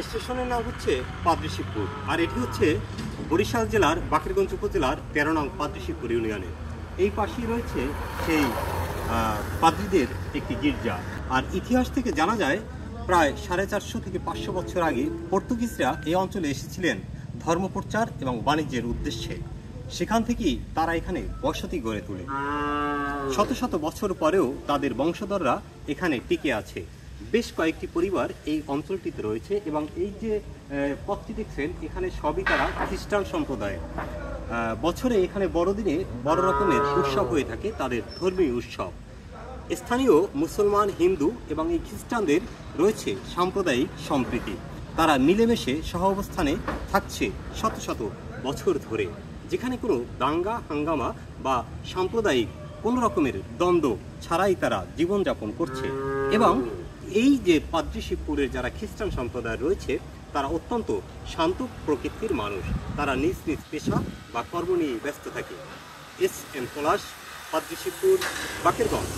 স্টেশনের নাম হচ্ছে পাদ্রীশিবপুর, আর এটি হচ্ছে বরিশাল জেলার বাকেরগঞ্জ উপজেলার 13 নং পাদ্রীশিবপুর ইউনিয়নের। এই পাশেই রয়েছে সেই পাদ্রীদের একটি গির্জা। আর ইতিহাস থেকে জানা যায় প্রায় 450 থেকে 500 বছর আগে পর্তুগিজরা এই অঞ্চলে এসেছিলেন ধর্মপ্রচার এবং বাণিজ্যের উদ্দেশ্যে। সেখান থেকেই তারা এখানে বসতি গড়ে তোলে। শত শত বছর পরেও তাদের বংশধররা এখানে টিকে আছে। বেশ কয়েকটি পরিবার এই অঞ্চলটিতে রয়েছে এবং এই যে পথটি দেখছেন এখানে সবই তারা খ্রিস্টান সম্প্রদায়। বছরে এখানে বড়দিনে বড় রকমের উৎসব হয়ে থাকে, তাদের ধর্মীয় উৎসব। স্থানীয় মুসলমান, হিন্দু এবং এই খ্রিস্টানদের রয়েছে সাম্প্রদায়িক সম্প্রীতি। তারা মিলেমিশে সহ অবস্থানে থাকছে শত শত বছর ধরে, যেখানে কোনো দাঙ্গা হাঙ্গামা বা সাম্প্রদায়িক কোনো রকমের দ্বন্দ্ব ছাড়াই তারা জীবনযাপন করছে। এবং এই যে পাদ্রীশিবপুরের যারা খ্রিস্টান সম্প্রদায় রয়েছে তারা অত্যন্ত শান্ত প্রকৃতির মানুষ। তারা নিজ নিজ পেশা বা কর্ম নিয়ে ব্যস্ত থাকে। এস এম পলাশ, পাদ্রীশিবপুর, বাকেরগঞ্জ।